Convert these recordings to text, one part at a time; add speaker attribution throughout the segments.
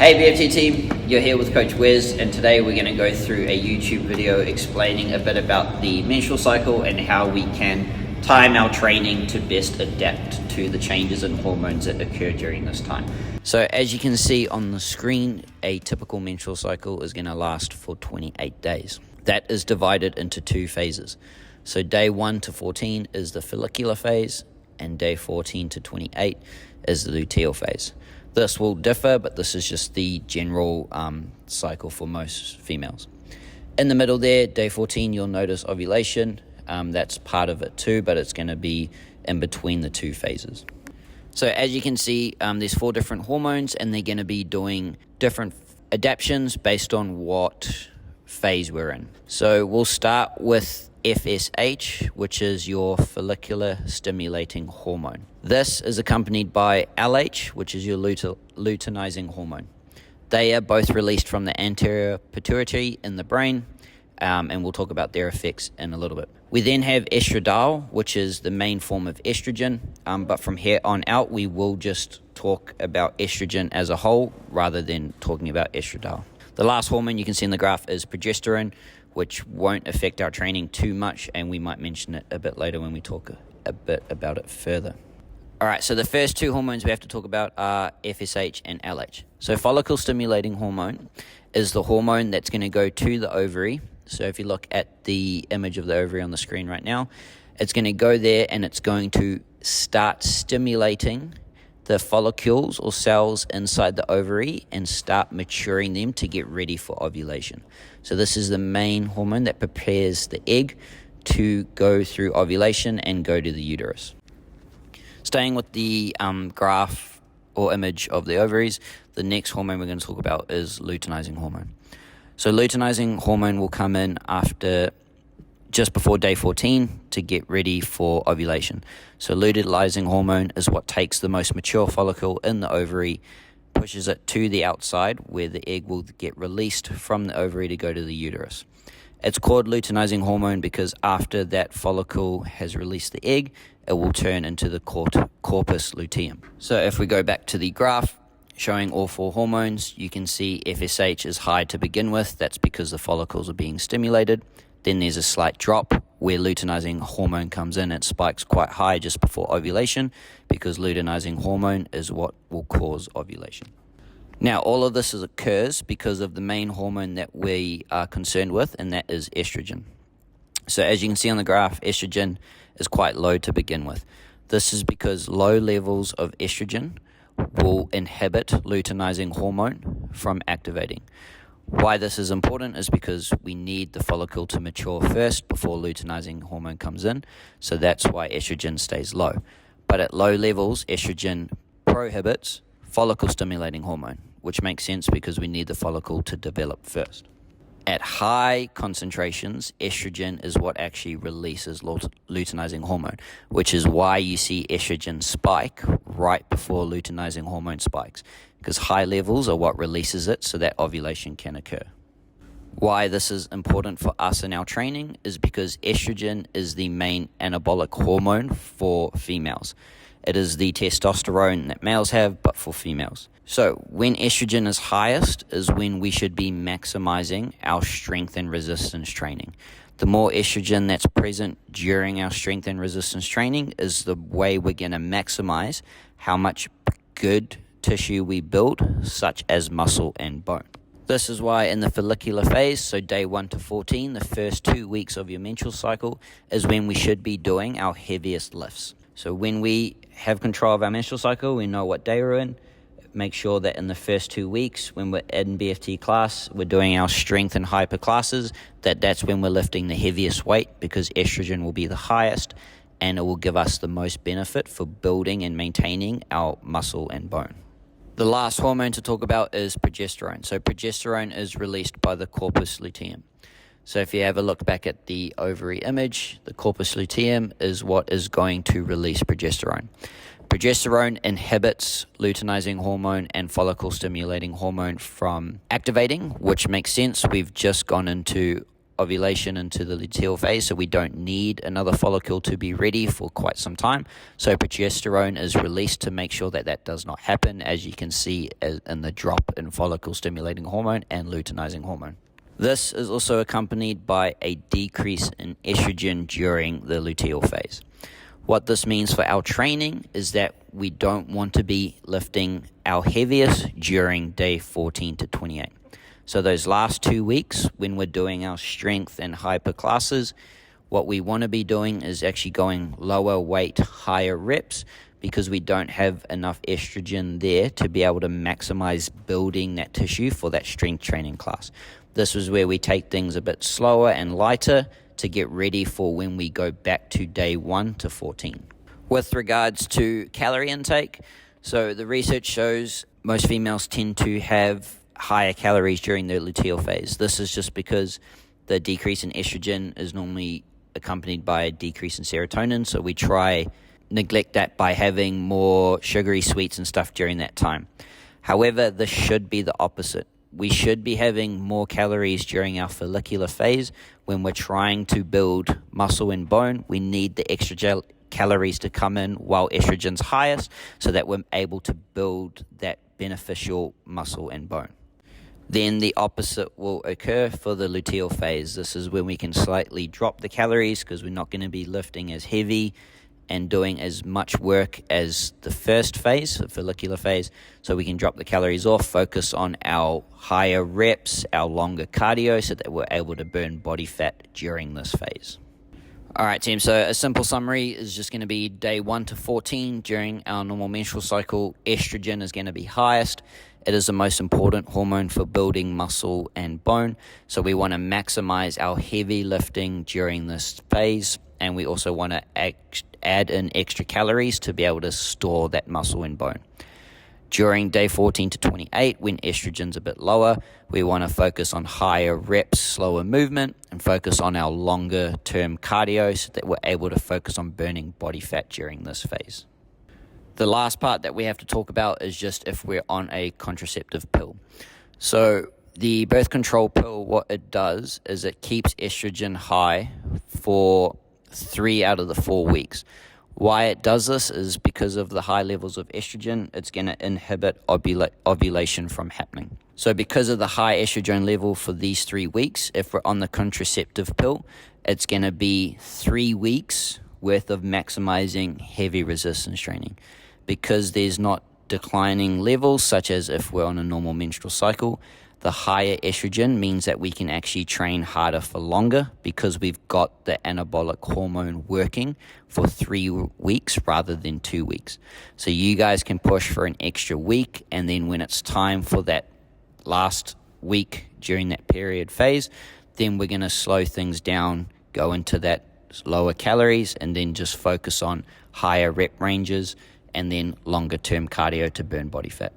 Speaker 1: Hey BFT team, you're here with Coach Wes, and today we're going to go through a YouTube video explaining a bit about the menstrual cycle and how we can time our training to best adapt to the changes in hormones that occur during this time. So as you can see on the screen, a typical menstrual cycle is going to last for 28 days. That is divided into two phases. So day 1 to 14 is the follicular phase, and day 14 to 28 is the luteal phase. This will differ, but this is just the general cycle for most females. In the middle there, day 14, you'll notice ovulation. That's part of it too, but it's going to be in between the two phases. So as you can see, there's 4 different hormones, and they're going to be doing different adaptations based on what phase we're in. So we'll start with FSH, which is your follicular stimulating hormone. This is accompanied by LH, which is your luteinizing hormone. They are both released from the anterior pituitary in the brain, and we'll talk about their effects in a little bit. We then have estradiol, which is the main form of estrogen, but from here on out, we will just talk about estrogen as a whole rather than talking about estradiol. The last hormone you can see in the graph is progesterone, which won't affect our training too much, and we might mention it a bit later when we talk a bit about it further. All right, so the first 2 hormones we have to talk about are FSH and LH. So follicle stimulating hormone is the hormone that's going to go to the ovary. So if you look at the image of the ovary on the screen right now, it's going to go there and it's going to start stimulating the follicles or cells inside the ovary and start maturing them to get ready for ovulation. So this is the main hormone that prepares the egg to go through ovulation and go to the uterus. Staying with the graph or image of the ovaries, the next hormone we're going to talk about is luteinizing hormone. So luteinizing hormone will come in after just before day 14 to get ready for ovulation. So luteinizing hormone is what takes the most mature follicle in the ovary, pushes it to the outside where the egg will get released from the ovary to go to the uterus. It's called luteinizing hormone because after that follicle has released the egg, it will turn into the corpus luteum. So if we go back to the graph showing all 4 hormones, you can see FSH is high to begin with. That's because the follicles are being stimulated. Then there's a slight drop where luteinizing hormone comes in. It spikes quite high just before ovulation because luteinizing hormone is what will cause ovulation. Now, all of this occurs because of the main hormone that we are concerned with, and that is estrogen. So as you can see on the graph, estrogen is quite low to begin with. This is because low levels of estrogen will inhibit luteinizing hormone from activating. Why this is important is because we need the follicle to mature first before luteinizing hormone comes in, so that's why estrogen stays low. But at low levels, estrogen prohibits follicle stimulating hormone, which makes sense because we need the follicle to develop first. At high concentrations, estrogen is what actually releases luteinizing hormone, which is why you see estrogen spike right before luteinizing hormone spikes, because high levels are what releases it so that ovulation can occur. Why this is important for us in our training is because estrogen is the main anabolic hormone for females. It is the testosterone that males have, but for females. So when estrogen is highest is when we should be maximizing our strength and resistance training. The more estrogen that's present during our strength and resistance training is the way we're going to maximize how much good tissue we build, such as muscle and bone. This is why in the follicular phase, so day 1 to 14, the first 2 weeks of your menstrual cycle is when we should be doing our heaviest lifts. So when we have control of our menstrual cycle, we know what day we're in. Make sure that in the first 2 weeks, when we're in BFT class, we're doing our strength and hyper classes, that's when we're lifting the heaviest weight because estrogen will be the highest and it will give us the most benefit for building and maintaining our muscle and bone. The last hormone to talk about is progesterone. So progesterone is released by the corpus luteum. So if you have a look back at the ovary image, the corpus luteum is what is going to release progesterone. Progesterone inhibits luteinizing hormone and follicle stimulating hormone from activating, which makes sense. We've just gone into ovulation into the luteal phase, so we don't need another follicle to be ready for quite some time. So progesterone is released to make sure that that does not happen, as you can see in the drop in follicle stimulating hormone and luteinizing hormone. This is also accompanied by a decrease in estrogen during the luteal phase. What this means for our training is that we don't want to be lifting our heaviest during day 14 to 28. So those last 2 weeks when we're doing our strength and hyper classes, what we want to be doing is actually going lower weight, higher reps, because we don't have enough estrogen there to be able to maximize building that tissue for that strength training class. This is where we take things a bit slower and lighter to get ready for when we go back to day 1 to 14. With regards to calorie intake, so the research shows most females tend to have higher calories during their luteal phase. This is just because the decrease in estrogen is normally accompanied by a decrease in serotonin, so we try neglect that by having more sugary sweets and stuff during that time. However, this should be the opposite. We should be having more calories during our follicular phase. When we're trying to build muscle and bone, we need the extra calories to come in while estrogen's highest so that we're able to build that beneficial muscle and bone. Then the opposite will occur for the luteal phase. This is when we can slightly drop the calories because we're not going to be lifting as heavy and doing as much work as the first phase, the follicular phase, so we can drop the calories off, focus on our higher reps, our longer cardio, so that we're able to burn body fat during this phase. All right, team, so a simple summary is just going to be day 1 to 14 during our normal menstrual cycle. Estrogen is going to be highest. It is the most important hormone for building muscle and bone, so we want to maximize our heavy lifting during this phase, and we also want to add in extra calories to be able to store that muscle and bone. During day 14 to 28, when estrogen's a bit lower, we want to focus on higher reps, slower movement, and focus on our longer term cardio so that we're able to focus on burning body fat during this phase. The last part that we have to talk about is just if we're on a contraceptive pill. So the birth control pill, what it does is it keeps estrogen high for 3 out of the 4 weeks. Why it does this is because of the high levels of estrogen, it's going to inhibit ovulation from happening. So because of the high estrogen level for these 3 weeks, if we're on the contraceptive pill, it's going to be 3 weeks worth of maximizing heavy resistance training. Because there's not declining levels, such as if we're on a normal menstrual cycle, the higher estrogen means that we can actually train harder for longer because we've got the anabolic hormone working for 3 weeks rather than 2 weeks. So you guys can push for an extra week, and then when it's time for that last week during that period phase, then we're going to slow things down, go into that lower calories, and then just focus on higher rep ranges and then longer term cardio to burn body fat.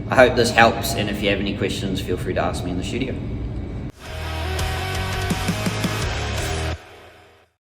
Speaker 1: I hope this helps, and if you have any questions, feel free to ask me in the studio.